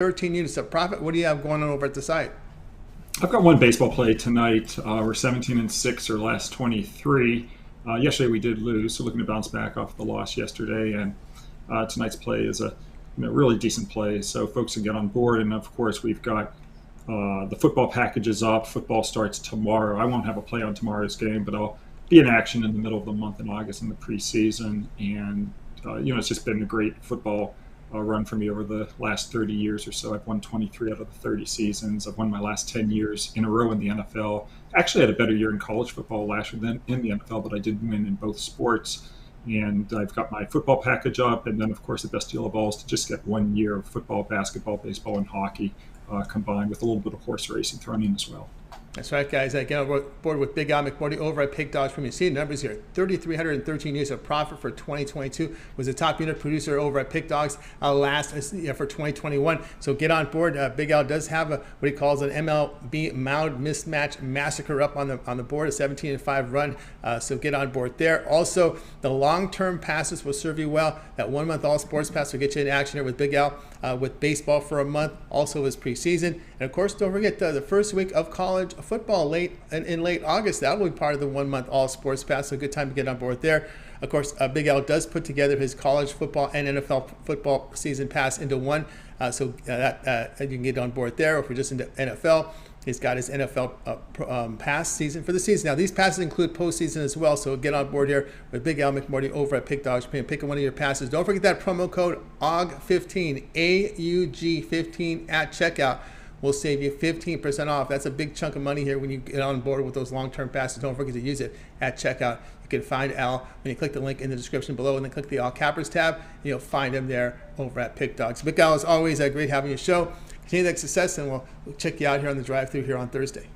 13 units of profit. What do you have going on over at the site? I've got one baseball play tonight. We're 17-6 or last 23. Yesterday we did lose, so looking to bounce back off the loss yesterday. And tonight's play is a really decent play, so folks can get on board. And of course, we've got the football packages up. Football starts tomorrow. I won't have a play on tomorrow's game, but I'll be in action in the middle of the month in August in the preseason. And it's just been a great football run for me over the last 30 years or so. I've won 23 out of the 30 seasons. I've won my last 10 years in a row in the NFL. Actually had a better year in college football last year than in the NFL, but I did win in both sports. And I've got my football package up. And then, of course, the best deal of all is to just get 1 year of football, basketball, baseball, and hockey combined with a little bit of horse racing thrown in as well. That's right, guys. I get on board with Big Al McMordie over at Pig Dogs. From you see the numbers here, 3,313 units of profit for 2022. Was the top unit producer over at Pig Dogs last for 2021. So get on board. Big Al does have what he calls an MLB Mound Mismatch Massacre up on the board, a 17-5 run. So get on board there. Also, the long-term passes will serve you well. That 1 month all sports pass will get you in action here with Big Al with baseball for a month. Also his preseason, and of course, don't forget the first week of college football in late August. That will be part of the 1 month all sports pass. So a good time to get on board there. Of course, Big Al does put together his college football and NFL football season pass into one. So that you can get on board there. Or if you're just into NFL, he's got his NFL pass season for the season. Now, these passes include postseason as well. So get on board here with Big Al McMordie over at Pig Dogs. Picking one of your passes. Don't forget that promo code AUG15, AUG15 at checkout. Will save you 15% off. That's a big chunk of money here when you get on board with those long-term passes. Don't forget to use it at checkout. You can find Al when you click the link in the description below and then click the Handicappers tab, and you'll find him there over at Pig Dogs. Big Al, as always, great having your show. Continue that success, and we'll check you out here on the drive-through here on Thursday.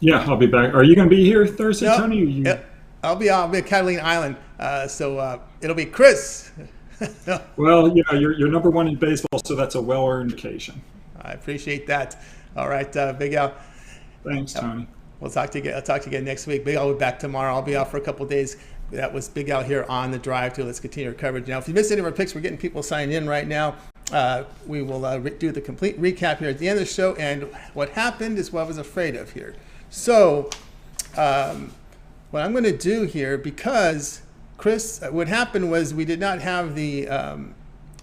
Yeah, I'll be back. Are you going to be here Thursday, no, Tony? I'll be at Catalina Island, so it'll be Chris. Well, you're number one in baseball, so that's a well-earned vacation. I appreciate that. All right, Big Al. Thanks, Tony. We'll talk to you again. I'll talk to you again next week. Big Al will be back tomorrow. I'll be out for a couple of days. That was Big Al here on the drive-thru. Let's continue our coverage. Now, if you missed any of our picks, we're getting people signed in right now. We will do the complete recap here at the end of the show. And what happened is what I was afraid of here. So what I'm going to do here, because Chris, what happened was we did not have the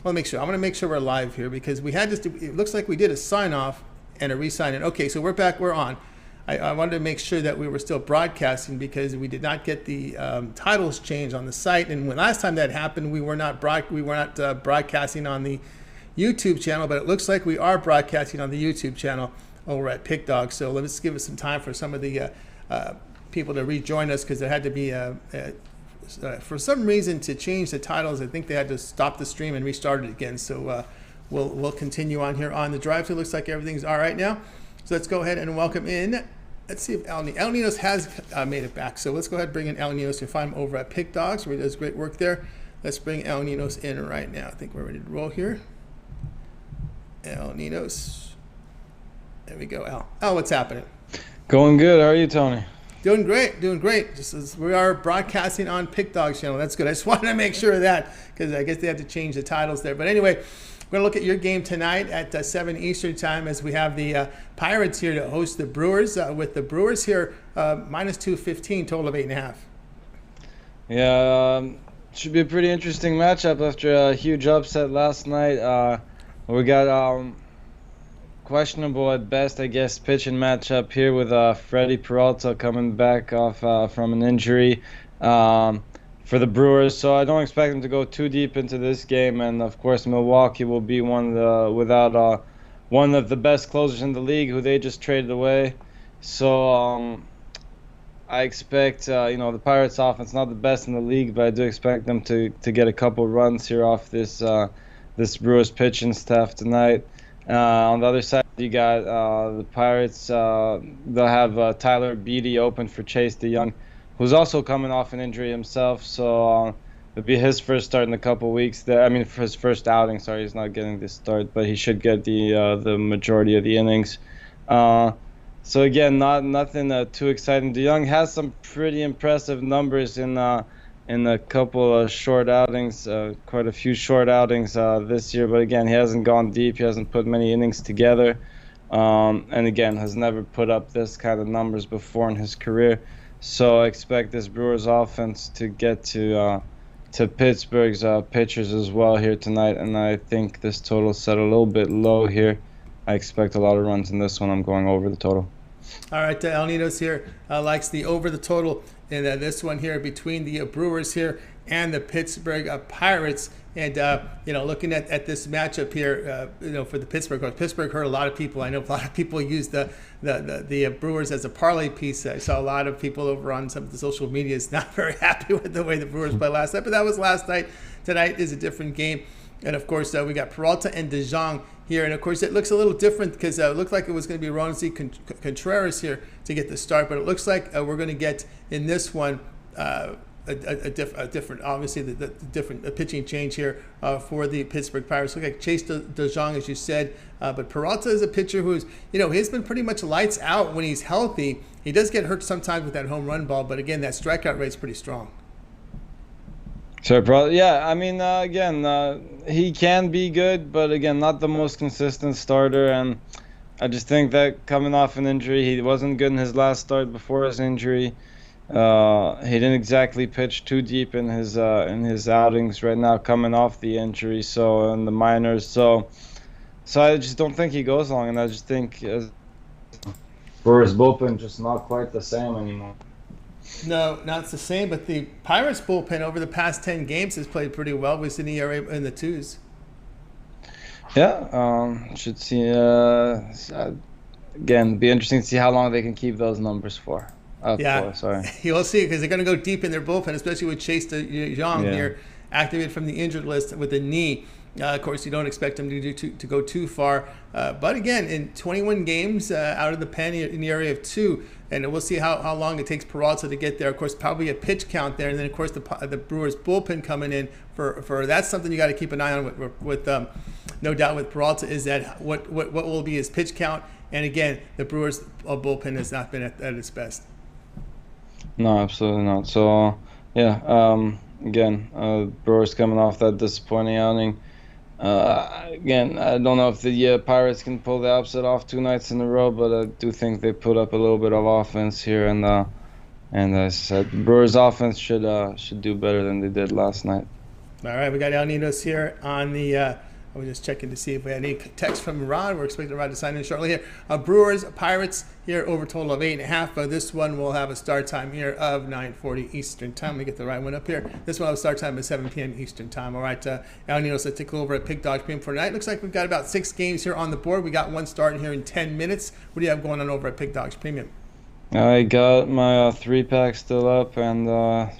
Well, make sure. I'm going to make sure we're live here because we had it looks like we did a sign off and a re-sign in. Okay, so we're back. We're on. I wanted to make sure that we were still broadcasting because we did not get the titles changed on the site. And when last time that happened, we were not broadcasting on the YouTube channel, but it looks like we are broadcasting on the YouTube channel over at Pig Dog. So let's give us some time for some of the people to rejoin us because there had to be for some reason to change the titles. I think they had to stop the stream and restart it again. So we'll continue on here on the drive-thru. Looks like everything's all right now. So let's go ahead and welcome in. Let's see if El Ninos has made it back. So let's go ahead and bring in El Ninos. You'll find him over at Pig Dogs where he does great work there. Let's bring El Ninos in right now. I think we're ready to roll here. El Ninos. There we go, Al. Al, what's happening? Going good. How are you, Tony? Doing great, doing great. Just as we are broadcasting on Pig Dogs channel. That's good. I just wanted to make sure of that because I guess they had to change the titles there. But anyway, we're going to look at your game tonight at 7 Eastern time as we have the Pirates here to host the Brewers. With the Brewers here, minus 215, total of 8.5. Yeah, should be a pretty interesting matchup after a huge upset last night. We got questionable at best, I guess, pitching matchup here with Freddie Peralta coming back off from an injury for the Brewers. So I don't expect them to go too deep into this game. And, of course, Milwaukee will be without one of the best closers in the league who they just traded away. So I expect, the Pirates offense not the best in the league, but I do expect them to get a couple runs here off this Brewers pitching staff tonight. On the other side, you got the Pirates. They'll have Tyler Beede open for Chase DeYoung, who's also coming off an injury himself. So it'll be his first start in a couple weeks. For his first outing. Sorry, he's not getting this start, but he should get the majority of the innings. So again, nothing too exciting. DeYoung has some pretty impressive numbers in in a couple of short outings, quite a few short outings this year. But again, he hasn't gone deep. He hasn't put many innings together. And again, has never put up this kind of numbers before in his career. So I expect this Brewers offense to get to Pittsburgh's pitchers as well here tonight. And I think this total set a little bit low here. I expect a lot of runs in this one. I'm going over the total. All right, El Ninos here likes the over the total in this one here between the Brewers here and the Pittsburgh Pirates. And, looking at this matchup here, for the Pittsburgh hurt a lot of people. I know a lot of people use the Brewers as a parlay piece. I saw a lot of people over on some of the social medias not very happy with the way the Brewers played last night, but that was last night. Tonight is a different game. And, of course, we got Peralta and De Jong here. And, of course, it looks a little different because it looked like it was going to be Ronzi Contreras here to get the start. But it looks like we're going to get in this one a different, obviously, the different pitching change here for the Pittsburgh Pirates. Look like Chase De Jong, as you said. But Peralta is a pitcher who's, he's been pretty much lights out when he's healthy. He does get hurt sometimes with that home run ball. But, again, that strikeout rate's pretty strong. Sure, probably. Yeah, I mean, he can be good, but again, not the most consistent starter. And I just think that coming off an injury, he wasn't good in his last start before his injury. He didn't exactly pitch too deep in his outings right now, coming off the injury. So in the minors, so I just don't think he goes long, and I just think for his bullpen, just not quite the same anymore. No, not the same, but the Pirates bullpen over the past 10 games has played pretty well with an ERA in the twos. Yeah, should see, again, be interesting to see how long they can keep those numbers for. You'll see, because they're going to go deep in their bullpen, especially with Chase De Jong here, activated from the injured list with a knee. Of course, you don't expect him to go too far. But again, in 21 games out of the pen in the area of 2, and we'll see how long it takes Peralta to get there. Of course, probably a pitch count there, and then of course the Brewers bullpen coming in for that's something you got to keep an eye on with no doubt with Peralta, is that what will be his pitch count. And again, the Brewers bullpen has not been at its best. No, absolutely not. So again, Brewers coming off that disappointing outing. Again, I don't know if the Pirates can pull the upset off 2 nights in a row, but I do think they put up a little bit of offense here, and as I said, the Brewers' offense should do better than they did last night. All right, we got El Ninos here on the. I was just checking to see if we had any text from Rod. We're expecting Rod to sign in shortly here. Brewers, Pirates here, over total of 8.5. This one will have a start time here of 9:40 Eastern time. Let me get the right one up here. This one will have a start time of 7 p.m. Eastern time. All right, El Ninos, let's take over at Pick Dog Premium for tonight. Looks like we've got about 6 games here on the board. We got one starting here in 10 minutes. What do you have going on over at Pick Dogs Premium? I got my 3-pack still up, and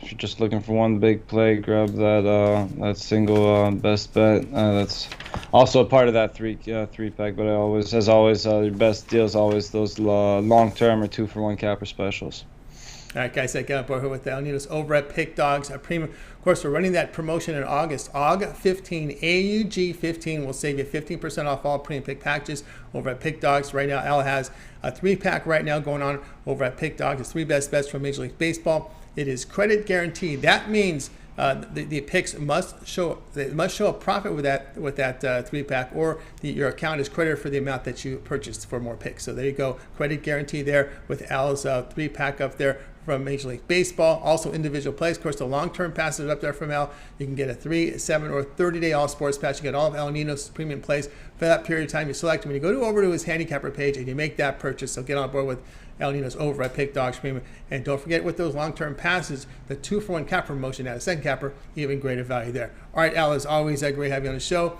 if you're just looking for one big play, grab that single best bet. That's also a part of that 3-pack. But as always, your best deal is always those long-term or 2-for-1 capper specials. All right, guys, I got aboard here with El Ninos over at Pick Dogs Premium. Of course, we're running that promotion in August. AUG15, AUG15 will save you 15% off all premium pick packages over at Pick Dogs. Right now, Al has a 3-pack right now going on over at Pick Dogs. It's 3 best bets from Major League Baseball. It is credit guaranteed. That means the picks must show a profit with that 3-pack, or your account is credited for the amount that you purchased for more picks. So there you go, credit guarantee there with Al's 3-pack up there from Major League Baseball. Also individual plays. Of course, the long-term passes up there from Al. You can get a 3, 7, or 30-day all sports pass. You get all of El Ninos premium plays for that period of time. You select them. When you go over to his handicapper page and you make that purchase, so get on board with El Ninos over at Pick Dogs Premium. And don't forget, with those long-term passes, the 2-for-1 capper promotion at a second capper, even greater value there. All right, Al, as always, great having you on the show.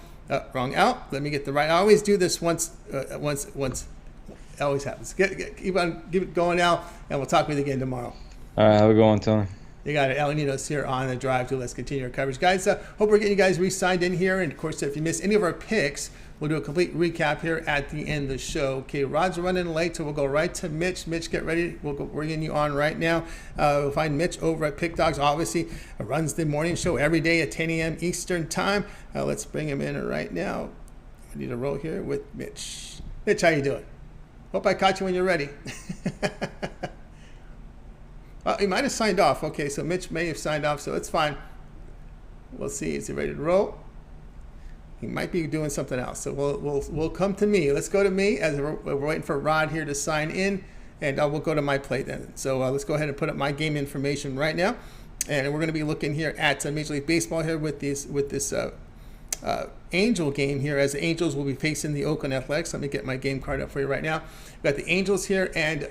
Wrong Al. Let me get the right. I always do this once. It always happens. Keep it going, Al, and we'll talk with you again tomorrow. All right, have a good one, Tony. You got it. El Ninos here on the drive to. Let's continue our coverage. Guys, hope we're getting you guys re-signed in here. And, of course, if you missed any of our picks, we'll do a complete recap here at the end of the show. Okay, Rod's running late, so we'll go right to Mitch. Mitch, get ready. We'll go bringing you on right now. We'll find Mitch over at Pick Dogs. Obviously, runs the morning show every day at 10 a.m. Eastern time. Let's bring him in right now. I need to roll here with Mitch. Mitch, how you doing? Hope I caught you when you're ready. He might have signed off. Okay, so Mitch may have signed off, so it's fine. We'll see. Is he ready to roll? He might be doing something else. So we'll come to me. Let's go to me as we're waiting for Rod here to sign in, and we'll go to my play then. So let's go ahead and put up my game information right now, and we're going to be looking here at Major League Baseball here with this Angel game here, as the Angels will be facing the Oakland Athletics. Let me get my game card up for you right now. We've got the Angels here and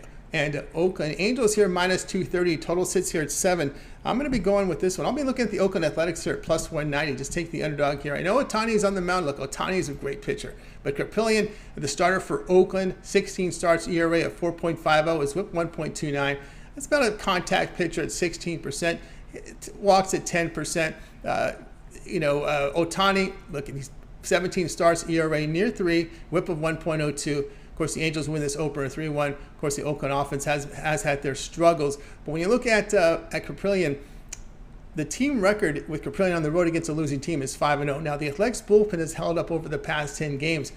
Oakland. Angels here minus 230. Total sits here at 7. I'm going to be going with this one. I'll be looking at the Oakland Athletics here at plus 190. Just take the underdog here. I know Ohtani is on the mound. Look, Ohtani is a great pitcher. But Krapilian, the starter for Oakland, 16 starts, ERA of 4.50, is whip 1.29. That's about a contact pitcher at 16%. Walks at 10%. Ohtani, look at these 17 starts, ERA near 3, whip of 1.02. Of course, the Angels win this opener 3-1. Of course, the Oakland offense has had their struggles. But when you look at Krapilian, the team record with Krapilian on the road against a losing team is 5-0. Now, the Athletics bullpen has held up over the past 10 games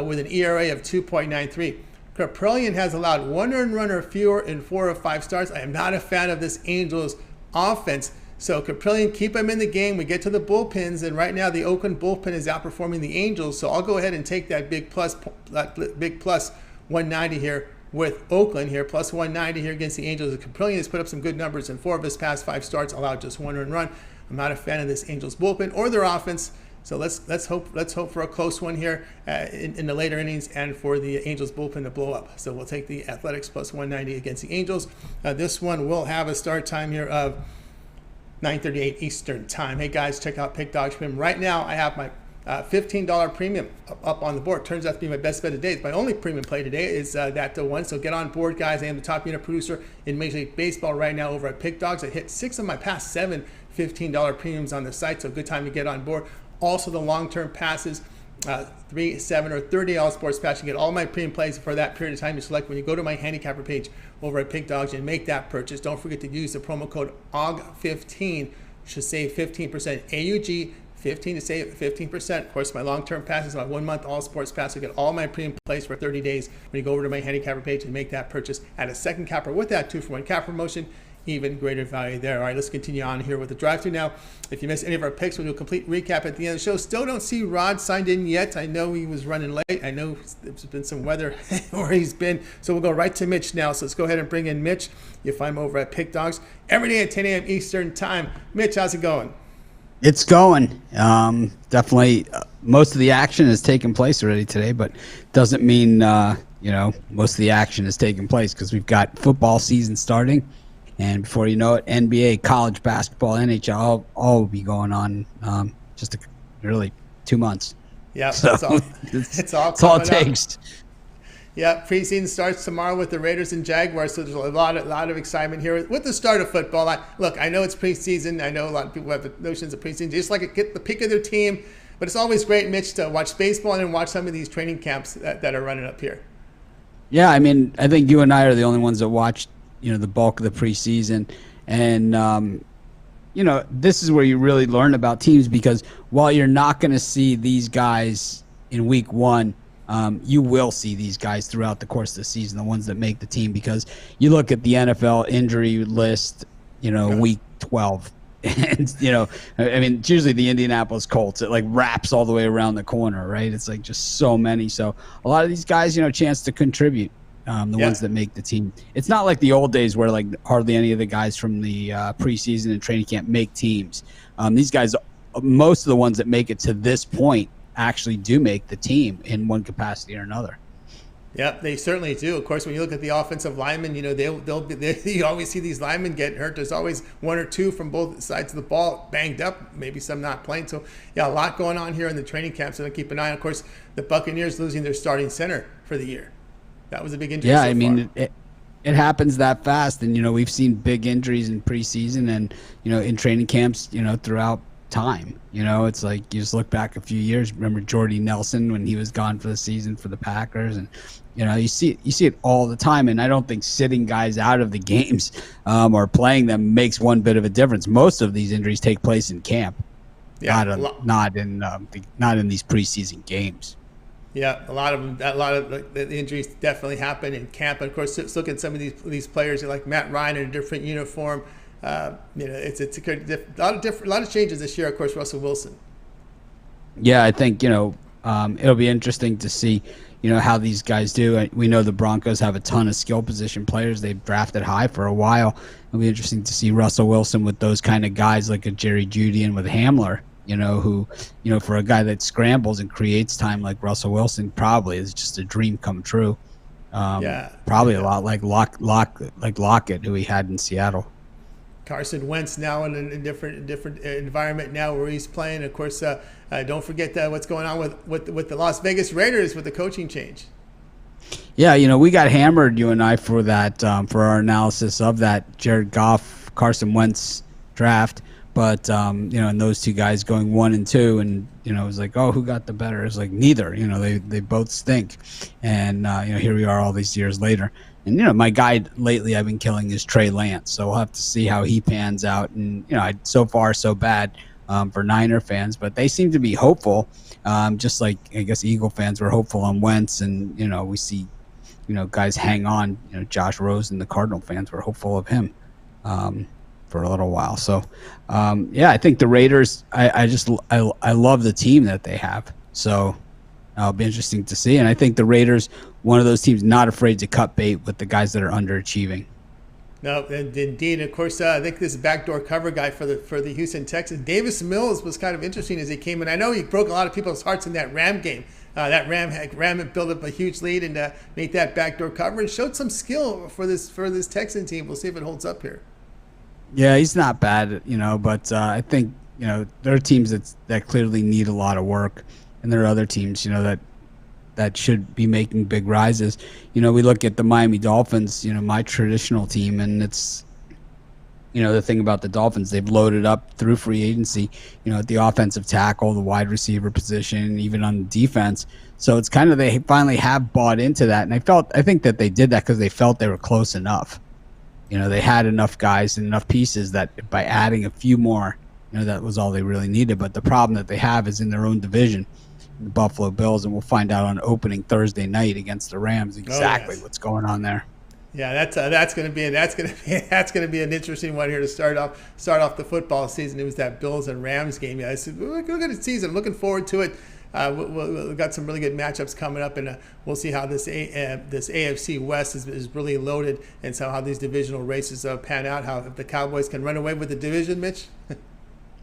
with an ERA of 2.93. Krapilian has allowed 1 earned run or fewer in 4 of 5 starts. I am not a fan of this Angels offense. So Krapilian, keep him in the game. We get to the bullpens, and right now the Oakland bullpen is outperforming the Angels. So I'll go ahead and take that big plus 190 here with Oakland here, plus 190 here against the Angels. Krapilian has put up some good numbers in 4 of his past 5 starts, allowed just 1 earned run. I'm not a fan of this Angels bullpen or their offense. So let's hope for a close one here in the later innings, and for the Angels bullpen to blow up. So we'll take the Athletics plus 190 against the Angels. This one will have a start time here of 9:38 Eastern time. Hey guys, check out Pick Dog Premium. Right now, I have my $15 premium up on the board. Turns out to be my best bet of the day. My only premium play today is that one. So get on board, guys. I am the top unit producer in Major League Baseball right now over at Pick Dogs. I hit 6 of my past 7 $15 premiums on the site, so good time to get on board. Also, the long-term passes, 3, 7, or 30 all sports pass. You get all my premium plays for that period of time. You select when you go to my handicapper page over at Pick Dogs and make that purchase. Don't forget to use the promo code OG15 to save 15%. AUG 15 to save 15%. Of course, my long-term pass is my 1-month all sports pass. You get all my premium plays for 30 days when you go over to my handicapper page and make that purchase. Add a second capper with that 2-for-1 cap promotion. Even greater value there. All right, let's continue on here with the drive-thru now. If you missed any of our picks, we'll do a complete recap at the end of the show. Still don't see Rod signed in yet. I know he was running late. I know there's been some weather where he's been. So we'll go right to Mitch now. So let's go ahead and bring in Mitch. You'll find him over at Pick Dogs every day at 10 a.m. Eastern time. Mitch, how's it going? It's going. Definitely, most of the action has taken place already today, but doesn't mean, most of the action has taken place, because we've got football season starting. And before you know it, NBA, college basketball, NHL, all will be going on really 2 months. Yeah, so it's all it takes. Yeah, preseason starts tomorrow with the Raiders and Jaguars, so there's a lot of excitement here with the start of football. I know it's preseason. I know a lot of people have the notions of preseason. They just like to get the pick of their team, but it's always great, Mitch, to watch baseball and watch some of these training camps that are running up here. Yeah, I mean, I think you and I are the only ones that watched the bulk of the preseason, and this is where you really learn about teams, because while you're not going to see these guys in week 1, you will see these guys throughout the course of the season, the ones that make the team, because you look at the NFL injury list, week 12, and it's usually the Indianapolis Colts. It wraps all the way around the corner, right? It's just so many. So a lot of these guys, chance to contribute. Ones that make the team. It's not like the old days where hardly any of the guys from the preseason and training camp make teams. These guys, most of the ones that make it to this point, actually do make the team in one capacity or another. Yeah, they certainly do. Of course, when you look at the offensive linemen, you always see these linemen get hurt. There's always 1 or 2 from both sides of the ball banged up, maybe some not playing. So, yeah, a lot going on here in the training camp. So keep an eye on. Of course, the Buccaneers losing their starting center for the year. That was a big injury. Yeah, it happens that fast, and we've seen big injuries in preseason and in training camps, throughout time. It's you just look back a few years. Remember Jordy Nelson when he was gone for the season for the Packers, and you see it all the time. And I don't think sitting guys out of the games or playing them makes one bit of a difference. Most of these injuries take place in camp, not in these preseason games. Yeah, a lot of the injuries definitely happen in camp. And of course, just look at some of these players like Matt Ryan in a different uniform. It's a lot of changes this year. Of course, Russell Wilson. Yeah, I think it'll be interesting to see how these guys do. We know the Broncos have a ton of skill position players they've drafted high for a while. It'll be interesting to see Russell Wilson with those kind of guys like a Jerry Jeudy and with Hamler. Who for a guy that scrambles and creates time like Russell Wilson, probably is just a dream come true. Probably a lot like Lockett, who he had in Seattle. Carson Wentz now in a different environment now where he's playing. Of course, don't forget what's going on with the Las Vegas Raiders with the coaching change. Yeah, we got hammered, you and I, for that for our analysis of that Jared Goff, Carson Wentz draft. But and those two guys going 1 and 2, and it was like, oh, who got the better? It's like neither. They both stink, and here we are all these years later. And my guy lately I've been killing is Trey Lance, so we'll have to see how he pans out. And so far so bad for Niner fans, but they seem to be hopeful, just like I guess Eagle fans were hopeful on Wentz, and we see guys hang on. Josh Rosen, the Cardinal fans, were hopeful of him for a little while. So I think the Raiders, I love the team that they have, so it'll be interesting to see. And I think the Raiders, one of those teams not afraid to cut bait with the guys that are underachieving. No, indeed. Of course, I think this backdoor cover guy for the Houston Texans, Davis Mills, was kind of interesting as he came in. I know he broke a lot of people's hearts in that Ram game. That Ram had built up a huge lead and made that backdoor cover and showed some skill for this Texan team. We'll see if it holds up here. Yeah, he's not bad, but I think there are teams that clearly need a lot of work, and there are other teams that should be making big rises. We look at the Miami Dolphins, my traditional team, and it's the thing about the Dolphins, they've loaded up through free agency, at the offensive tackle, the wide receiver position, even on the defense. So it's kind of, they finally have bought into that, and I think that they did that because they felt they were close enough. They had enough guys and enough pieces that by adding a few more, that was all they really needed. But the problem that they have is in their own division, the Buffalo Bills, and we'll find out on opening Thursday night against the Rams exactly what's going on there. Yeah, that's going to be an interesting one here to start off the football season. It was that Bills and Rams game. Yeah, it's a good season. Looking forward to it. We've got some really good matchups coming up, and we'll see how this AFC West is really loaded, and so how these divisional races pan out. How if the Cowboys can run away with the division, Mitch.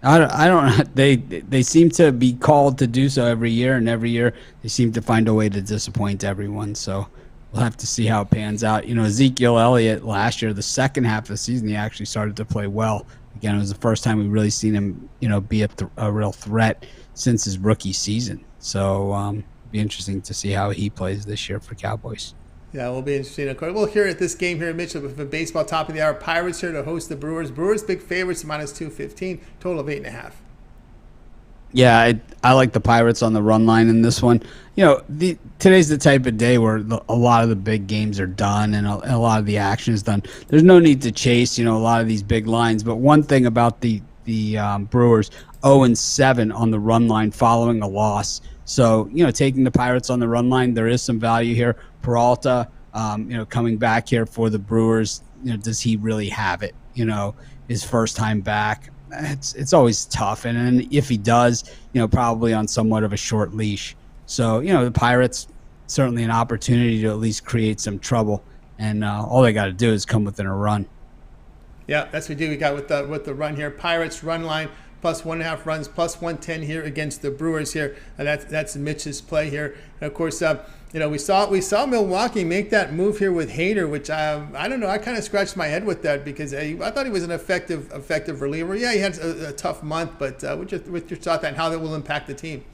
I don't. They seem to be called to do so every year, and every year they seem to find a way to disappoint everyone. So we'll have to see how it pans out. Ezekiel Elliott last year, the second half of the season, he actually started to play well. Again, it was the first time we really seen him, be a real threat since his rookie season. So it'll be interesting to see how he plays this year for Cowboys. Yeah, we'll be interesting. Of course, we'll hear at this game here, Mitch, with the baseball top of the hour. Pirates here to host the Brewers. Brewers big favorites, -215, total of 8.5. Yeah, I like the Pirates on the run line in this one. Today's the type of day where a lot of the big games are done and a lot of the action is done. There's no need to chase, a lot of these big lines. But one thing about the Brewers, 0-7 on the run line following a loss. So, taking the Pirates on the run line, there is some value here. Peralta, coming back here for the Brewers, does he really have it? His first time back. It's always tough. And then if he does, probably on somewhat of a short leash. So, the Pirates, certainly an opportunity to at least create some trouble. And all they got to do is come within a run. Yeah, that's what we do. We got with the run here. Pirates run line +1.5 runs, +110 here against the Brewers here. And that's Mitch's play here. And of course, we saw Milwaukee make that move here with Hader, which I don't know. I kind of scratched my head with that because I thought he was an effective reliever. Yeah, he had a tough month, but with your thought and how that will impact the team.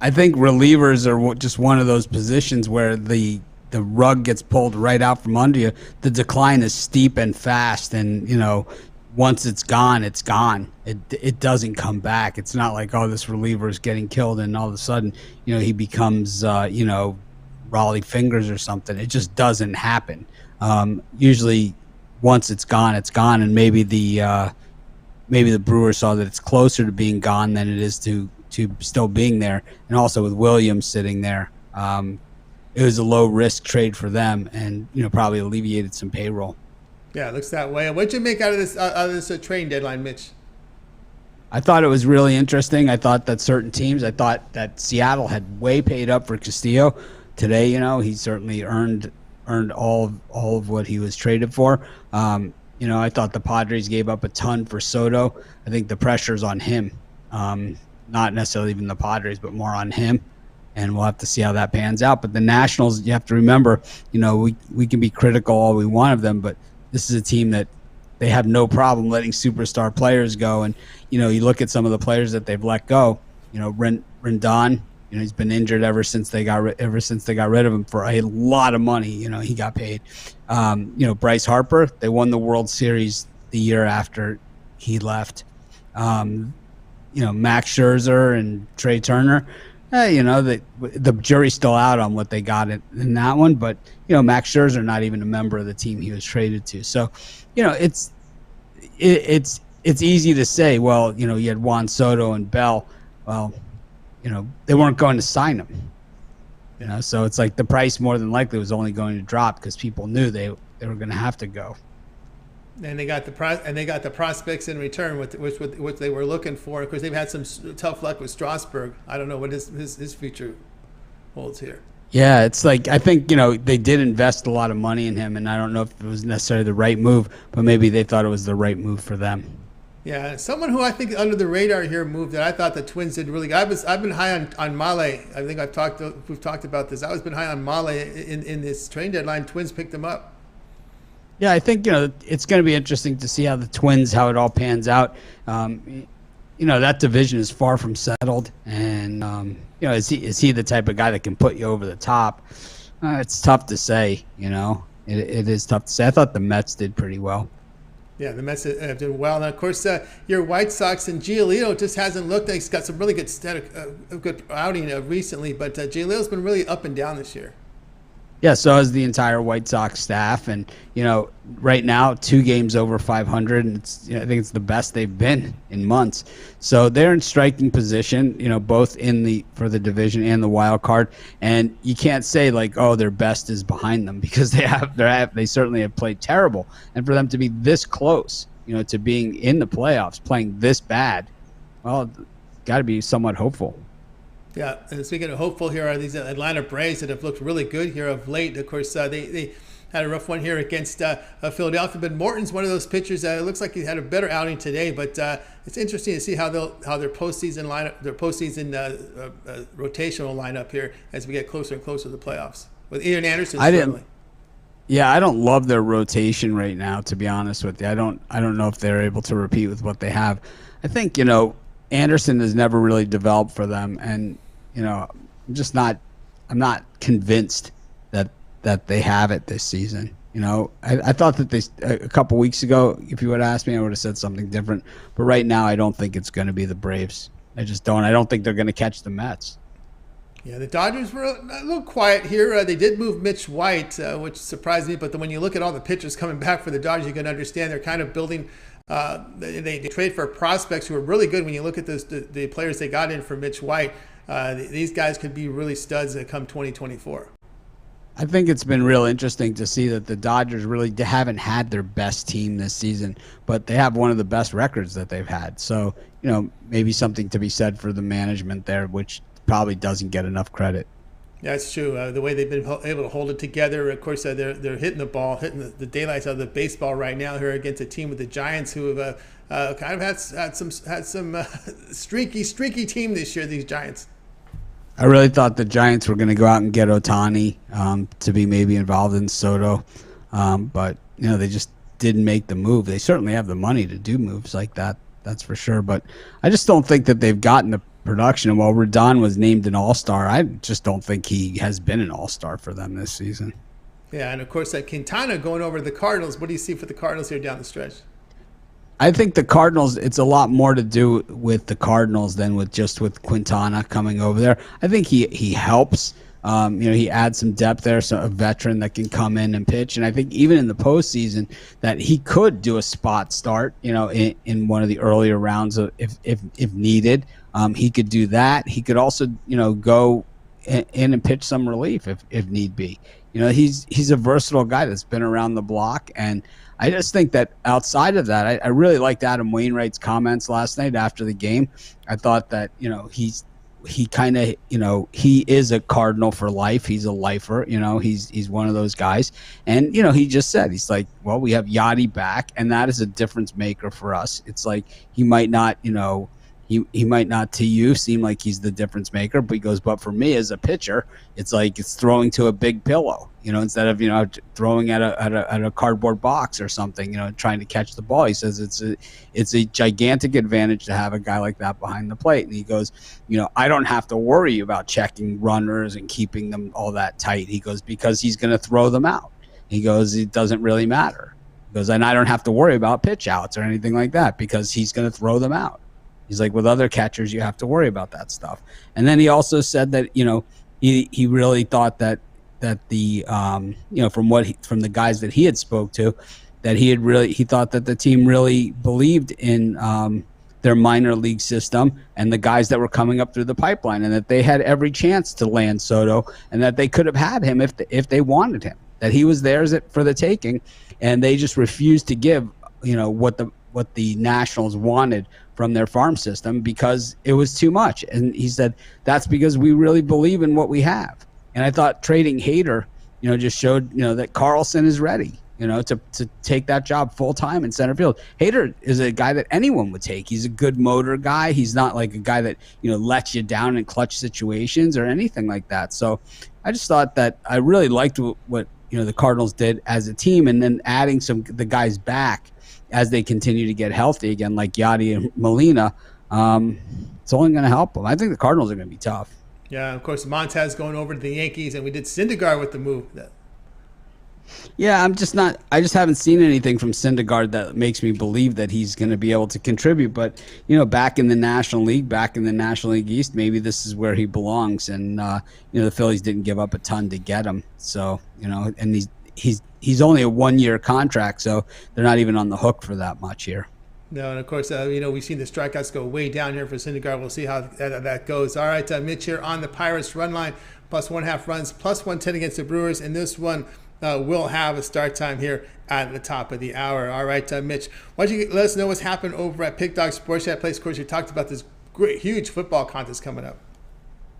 I think relievers are just one of those positions where the rug gets pulled right out from under you. The decline is steep and fast, and once it's gone, it's gone. It doesn't come back. It's not like, oh, this reliever is getting killed and all of a sudden, he becomes, Raleigh Fingers or something. It just doesn't happen. Usually, once it's gone, and maybe the Brewers saw that it's closer to being gone than it is to to still being there, and also with Williams sitting there. It was a low-risk trade for them, and probably alleviated some payroll. Yeah, it looks that way. What'd you make out of this trading deadline, Mitch? I thought it was really interesting. I thought that certain teams, I thought that Seattle had way paid up for Castillo. Today, he certainly earned all of what he was traded for. I thought the Padres gave up a ton for Soto. I think the pressure's on him, not necessarily even the Padres, but more on him. And we'll have to see how that pans out. But the Nationals, you have to remember, we can be critical all we want of them, but this is a team that they have no problem letting superstar players go. And, you look at some of the players that they've let go. Rendon, he's been injured ever since they got rid of him for a lot of money. He got paid. Bryce Harper, they won the World Series the year after he left. Max Scherzer and Trey Turner. The jury's still out on what they got in that one, but Max Scherzer not even a member of the team he was traded to. So, it's easy to say, well, you had Juan Soto and Bell. Well, they weren't going to sign him. So it's like the price more than likely was only going to drop because people knew they were going to have to go. And they got the prospects in return, which they were looking for. Of course, they've had some tough luck with Strasburg. I don't know what his future holds here. Yeah, it's like I think they did invest a lot of money in him, and I don't know if it was necessarily the right move, but maybe they thought it was the right move for them. Yeah, someone who I think under the radar here moved that I thought the Twins did really good. I've been high on Male. I think we've talked about this. I've been high on Male in this trade deadline. Twins picked him up. Yeah, I think it's going to be interesting to see how the Twins, how it all pans out. That division is far from settled, and is he the type of guy that can put you over the top? It's tough to say. It is tough to say. I thought the Mets did pretty well. Yeah, the Mets have done well. And, of course, your White Sox and Giolito just hasn't looked like he's got some really good outing recently, but Giolito's been really up and down this year. Yeah, so has the entire White Sox staff, and right now 2 games over 500, and I think it's the best they've been in months. So they're in striking position, both for the division and the wild card, and you can't say like, oh, their best is behind them because they certainly have played terrible, and for them to be this close, to being in the playoffs, playing this bad, well, got to be somewhat hopeful. Yeah, and speaking of hopeful, here are these Atlanta Braves that have looked really good here of late. Of course, they had a rough one here against Philadelphia, but Morton's one of those pitchers. It looks like he had a better outing today, but it's interesting to see how their postseason lineup, their postseason rotational lineup here as we get closer and closer to the playoffs. With Ian Anderson, I don't love their rotation right now, to be honest with you. I don't know if they're able to repeat with what they have. I think Anderson has never really developed for them, and I'm not convinced that they have it this season. I thought that a couple weeks ago, if you would have asked me, I would have said something different. But right now, I don't think it's going to be the Braves. I just don't. I don't think they're going to catch the Mets. Yeah, the Dodgers were a little quiet here. They did move Mitch White, which surprised me. But then when you look at all the pitchers coming back for the Dodgers, you can understand they're kind of building. They trade for prospects who are really good. When you look at the players they got in for Mitch White, these guys could be really studs that come 2024. I think it's been real interesting to see that the Dodgers really haven't had their best team this season, but they have one of the best records that they've had. So, maybe something to be said for the management there, which probably doesn't get enough credit. Yeah, it's true. The way they've been able to hold it together. Of course, they're hitting the ball, hitting the daylights out of the baseball right now here against a team with the Giants who have kind of had some streaky team this year. These Giants. I really thought the Giants were going to go out and get Ohtani to be maybe involved in Soto, but they just didn't make the move. They certainly have the money to do moves like that. That's for sure. But I just don't think that they've gotten the production. And while Rodon was named an All-Star, I just don't think he has been an All-Star for them this season. Yeah, and of course, Quintana going over to the Cardinals. What do you see for the Cardinals here down the stretch? I think the Cardinals, it's a lot more to do with the Cardinals than with Quintana coming over there. I think he helps, He adds some depth there, so a veteran that can come in and pitch. And I think even in the postseason that he could do a spot start, in one of the earlier rounds if needed. He could do that. He could also, go in and pitch some relief if need be. He's a versatile guy that's been around the block, and I just think that outside of that, I really liked Adam Wainwright's comments last night after the game. I thought that he kind of he is a Cardinal for life. He's a lifer. He's one of those guys, and he just said, he's like, well, we have Yachty back, and that is a difference maker for us. It's like he might not He might not to you seem like he's the difference maker, but he goes, but for me as a pitcher, it's like it's throwing to a big pillow, instead of, throwing at a cardboard box or something, trying to catch the ball. He says it's a gigantic advantage to have a guy like that behind the plate. And he goes, I don't have to worry about checking runners and keeping them all that tight. He goes, because he's going to throw them out. He goes, it doesn't really matter. He goes, and I don't have to worry about pitch outs or anything like that because he's going to throw them out. He's like, with other catchers, you have to worry about that stuff. And then he also said that, he really thought that the, from the guys that he had spoke to, that he thought that the team really believed in their minor league system and the guys that were coming up through the pipeline, and that they had every chance to land Soto, and that they could have had him if they wanted him, that he was theirs for the taking, and they just refused to give, what the Nationals wanted from their farm system because it was too much. And he said, that's because we really believe in what we have. And I thought trading Hader, just showed, that Carlson is ready, to take that job full time in center field. Hader is a guy that anyone would take. He's a good motor guy. He's not like a guy that, lets you down in clutch situations or anything like that. So I just thought that I really liked what the Cardinals did as a team, and then adding the guys back as they continue to get healthy again, like Yachty and Molina. It's only going to help them. I think the Cardinals are going to be tough. Yeah, of course, Montez going over to the Yankees, and we did Syndergaard with the move. Yeah, I just haven't seen anything from Syndergaard that makes me believe that he's going to be able to contribute. But, back in the National League, back in the National League East, maybe this is where he belongs. And, the Phillies didn't give up a ton to get him. So, and he's only a 1-year contract, so they're not even on the hook for that much here. No, and of course, we've seen the strikeouts go way down here for Syndergaard. We'll see how that goes. All right, Mitch here on the Pirates run line, +1.5 runs, +110 against the Brewers, and this one will have a start time here at the top of the hour. All right, Mitch, why don't you let us know what's happened over at Pick Dog Sports Chat Place? Of course, you talked about this great, huge football contest coming up.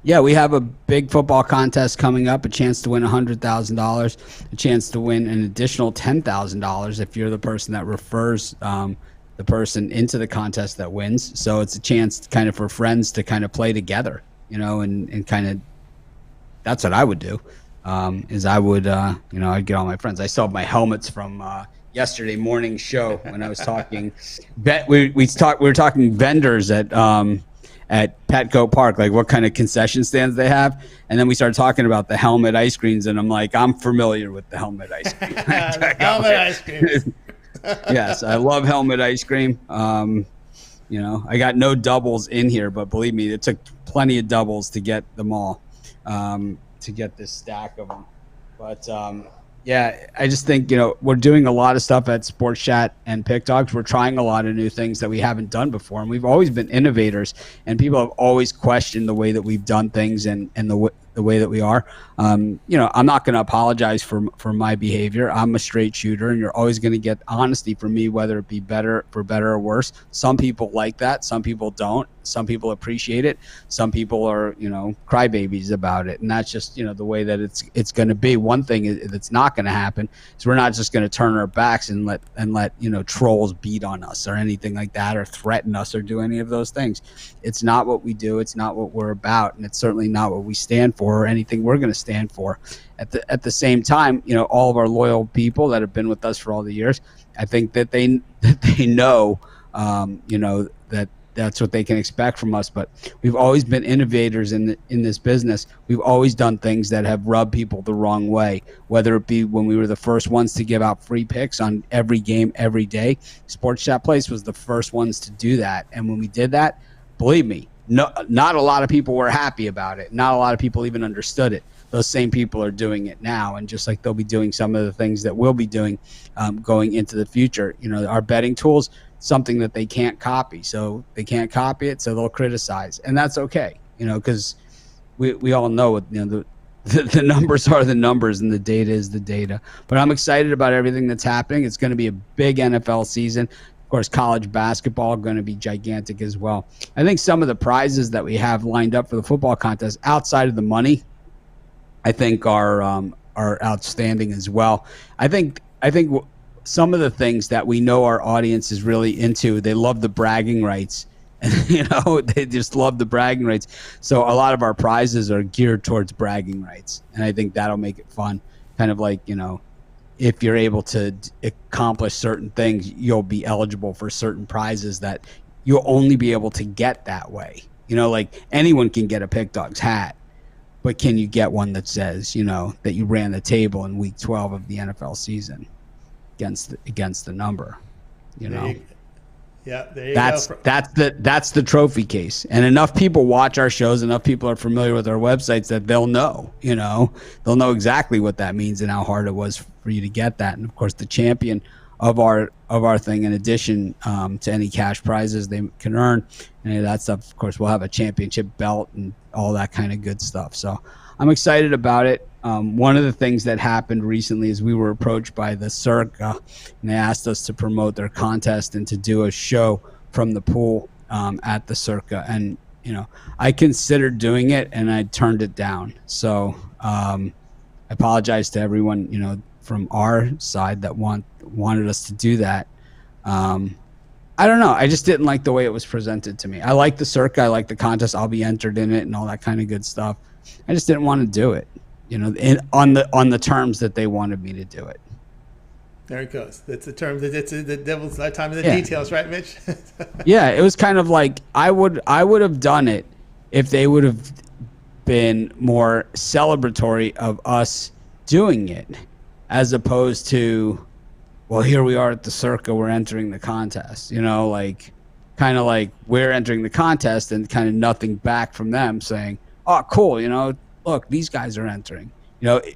Yeah, we have a big football contest coming up, a chance to win $100,000, a chance to win an additional $10,000 if you're the person that refers the person into the contest that wins. So it's a chance kind of for friends to kind of play together, and kind of that's what I would do, is I would, I'd get all my friends. I still have my helmets from yesterday morning show when I was talking. We were talking vendors at Petco Park, like what kind of concession stands they have. And then we started talking about the helmet ice creams, and I'm like, I'm familiar with the helmet ice cream. Helmet ice cream. Yes, I love helmet ice cream. I got no doubles in here, but believe me, it took plenty of doubles to get them all, to get this stack of them. But yeah, I just think, we're doing a lot of stuff at Sports Chat and Pick Dogs. We're trying a lot of new things that we haven't done before. And we've always been innovators, and people have always questioned the way that we've done things and the way that we are. I'm not going to apologize for my behavior. I'm a straight shooter, and you're always going to get honesty from me, whether it be better or worse. Some people like that. Some people don't. Some people appreciate it. Some people are, crybabies about it. And that's just, the way that it's going to be. One thing that's not going to happen is we're not just going to turn our backs and let trolls beat on us or anything like that, or threaten us or do any of those things. It's not what we do. It's not what we're about. And it's certainly not what we stand for or anything we're going to stand for. At the same time, all of our loyal people that have been with us for all the years, I think that they know, that that's what they can expect from us. But we've always been innovators in this business. We've always done things that have rubbed people the wrong way, whether it be when we were the first ones to give out free picks on every game, every day. Sports Chat Place was the first ones to do that. And when we did that, believe me, not a lot of people were happy about it. Not a lot of people even understood it. those same people are doing it now, and just like they'll be doing some of the things that we'll be doing going into the future. Our betting tools, something that they can't copy, so they can't copy it, so they'll criticize, and that's okay. Because we all know the numbers are the numbers and the data is the data. But I'm excited about everything that's happening. It's going to be a big NFL season. Of course, college basketball going to be gigantic as well. I think some of the prizes that we have lined up for the football contest outside of the money, I think are outstanding as well. I think some of the things that we know our audience is really into, they love the bragging rights. And, they just love the bragging rights. So a lot of our prizes are geared towards bragging rights. And I think that'll make it fun. Kind of like, if you're able to accomplish certain things, you'll be eligible for certain prizes that you'll only be able to get that way. Like anyone can get a Pick Dogs hat, but can you get one that says, that you ran the table in week 12 of the NFL season against the number, Yeah, there you go. That's the trophy case. And enough people watch our shows, enough people are familiar with our websites that they'll know, they'll know exactly what that means and how hard it was for you to get that. And of course, the champion of our thing, in addition to any cash prizes they can earn, and that stuff, of course, we'll have a championship belt and all that kind of good stuff. So I'm excited about it. One of the things that happened recently is we were approached by the Circa, and they asked us to promote their contest and to do a show from the pool at the Circa. And, I considered doing it, and I turned it down. So I apologize to everyone, from our side that wanted us to do that. I don't know. I just didn't like the way it was presented to me. I like the Circa. I like the contest. I'll be entered in it and all that kind of good stuff. I just didn't want to do it. On the terms that they wanted me to do it. There it goes. That's the term. It's the devil's time in the details, right, Mitch? Yeah, it was kind of like I would have done it if they would have been more celebratory of us doing it, as opposed to, well, here we are at the Circa, we're entering the contest. Kind of like we're entering the contest and kind of nothing back from them saying, oh, cool, look, these guys are entering.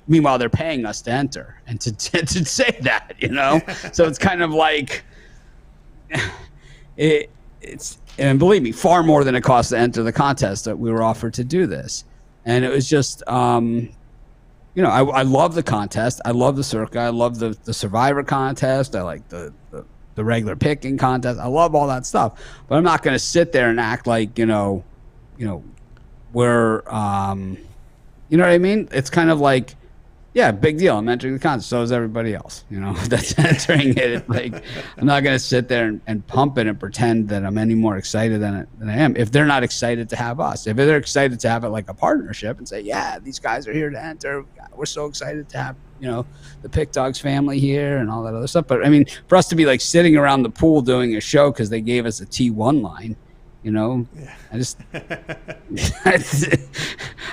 Meanwhile, they're paying us to enter and to say that, So it's kind of like it's, and believe me, far more than it costs to enter the contest that we were offered to do this. And it was just, I love the contest. I love the Circa. I love the Survivor contest. I like the regular picking contest. I love all that stuff. But I'm not going to sit there and act like, we're, you know what I mean? It's kind of like, yeah, big deal. I'm entering the contest. So is everybody else. That's entering it. Like, I'm not going to sit there and pump it and pretend that I'm any more excited than I am. If they're not excited to have us, if they're excited to have it like a partnership and say, yeah, these guys are here to enter. We're so excited to have, the Pick Dogs family here and all that other stuff. But I mean, for us to be like sitting around the pool doing a show because they gave us a T1 line, I just,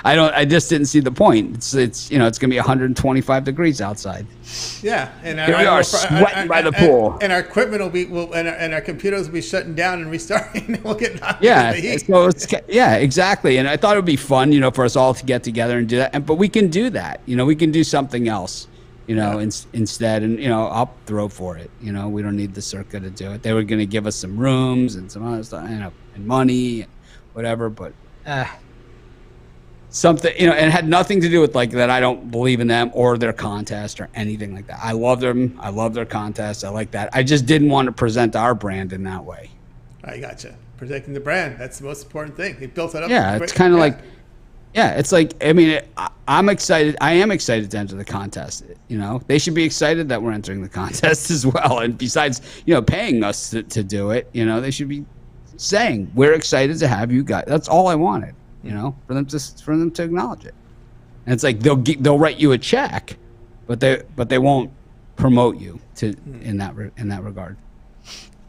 I just didn't see the point. It's it's going to be 125 degrees outside. Yeah, and here we are sweating by the pool, and our equipment and our computers will be shutting down and restarting. We'll get knocked yeah. into the heat. So yeah, exactly. And I thought it would be fun, for us all to get together and do that. But we can do that. We can do something else. Instead, and I'll throw for it. We don't need the Circa to do it. They were going to give us some rooms and some other stuff, and money and whatever, but something, and it had nothing to do with like that. I don't believe in them or their contest or anything like that. I love them. I love their contest. I like that. I just didn't want to present our brand in that way. I gotcha. Protecting the brand. That's the most important thing. They built it up. Yeah, it's kind of like. Yeah, it's like, I mean, I'm excited. I am excited to enter the contest. They should be excited that we're entering the contest as well. And besides, paying us to do it, they should be saying we're excited to have you guys. That's all I wanted, for them to acknowledge it. And it's like they'll write you a check, but they won't promote you in that regard.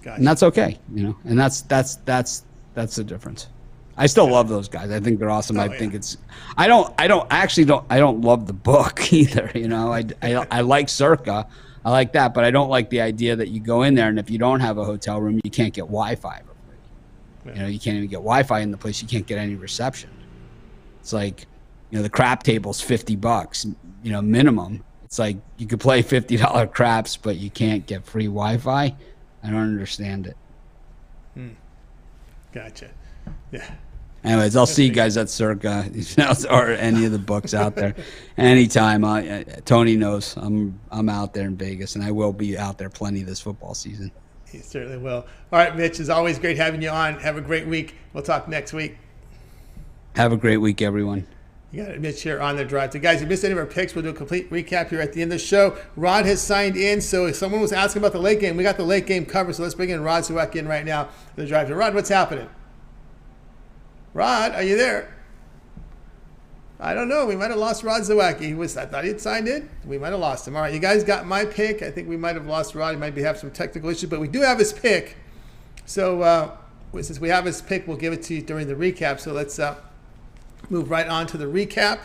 Gotcha. And that's okay, And that's the difference. I still love those guys. I think they're awesome. I think it's. I don't love the book either. I like Circa, I like that, but I don't like the idea that you go in there and if you don't have a hotel room, you can't get Wi-Fi for free. You can't even get Wi-Fi in the place. You can't get any reception. It's like, the crap table's $50, minimum. It's like you could play $50 craps, but you can't get free Wi-Fi. I don't understand it. Gotcha. Yeah. Anyways, I'll see you guys at Circa or any of the books out there anytime. Tony knows I'm out there in Vegas, and I will be out there plenty this football season. He certainly will. All right, Mitch, it's always great having you on. Have a great week. We'll talk next week. Have a great week, everyone. You got Mitch here on the drive. So, guys, if you missed any of our picks, we'll do a complete recap here at the end of the show. Rod has signed in, so if someone was asking about the late game, we got the late game covered. So let's bring in Rod Zawacky in right now to the drive. So, Rod, what's happening? Rod, are you there? I don't know. We might have lost Rod Zawacky. I thought he had signed in. We might have lost him. All right, you guys got my pick. I think we might have lost Rod. He might have some technical issues, but we do have his pick. So since we have his pick, we'll give it to you during the recap. So let's move right on to the recap,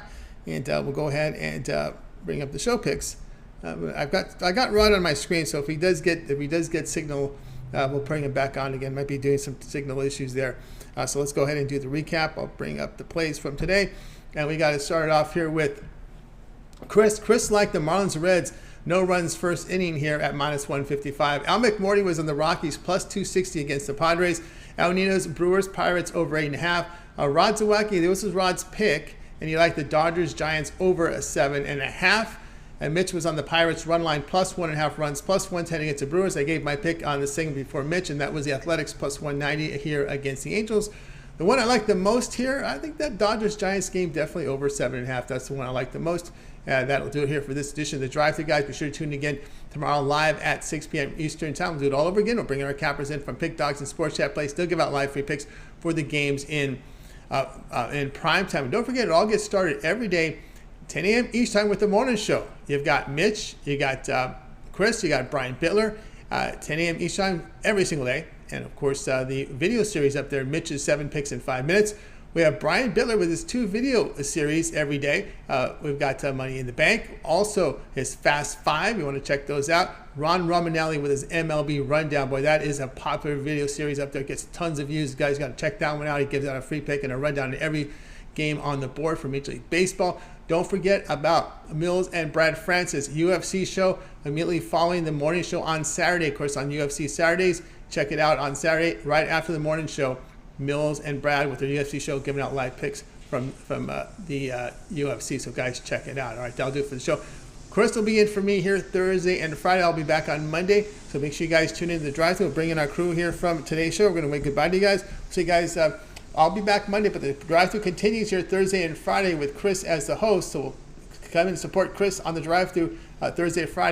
and we'll go ahead and bring up the show picks. I got Rod on my screen, so if he does get signal, we'll bring him back on again. Might be doing some signal issues there. So let's go ahead and do the recap. I'll bring up the plays from today. And we got to start off here with Chris. Chris liked the Marlins Reds. No runs first inning here at -155. Al McMordie was on the Rockies +260 against the Padres. Al Ninos, Brewers, Pirates over 8.5. Rod Zawacky, this was Rod's pick. And he liked the Dodgers, Giants over a 7.5. And Mitch was on the Pirates run line +1.5 runs, +110 against the Brewers. I gave my pick on the segment before Mitch, and that was the Athletics +190 here against the Angels. The one I like the most here, I think that Dodgers-Giants game definitely over 7.5. That's the one I like the most. That'll do it here for this edition of the Drive-Thru, guys. Be sure to tune in again tomorrow live at 6 p.m. Eastern Time. We'll do it all over again. We'll bring our cappers in from Pick Dogs and Sports Chat Play. Still give out live free picks for the games in prime time. And don't forget, it all gets started every day, 10 a.m. each time with the morning show. You've got Mitch, you got Chris, you got Brian Bittler, 10 a.m. each time every single day. And, of course, the video series up there, Mitch's 7 Picks in 5 Minutes. We have Brian Bittler with his 2 video series every day. We've got Money in the Bank. Also, his Fast 5. You want to check those out. Ron Romanelli with his MLB Rundown. Boy, that is a popular video series up there. It gets tons of views. You guys got to check that one out. He gives out a free pick and a rundown in every game on the board for Major League Baseball. Don't forget about Mills and Brad Francis UFC show immediately following the morning show on Saturday. Of course, on UFC Saturdays, check it out on Saturday right after the morning show. Mills and Brad with their UFC show giving out live picks from the UFC. So guys, check it out. All right, that'll do it for the show. Chris will be in for me here Thursday and Friday. I'll be back on Monday. So make sure you guys tune in to the Drive-Thru. We'll bring in our crew here from today's show. We're going to wave goodbye to you guys. So you guys, I'll be back Monday, but the Drive-Thru continues here Thursday and Friday with Chris as the host. So we'll come and support Chris on the Drive-Thru Thursday and Friday.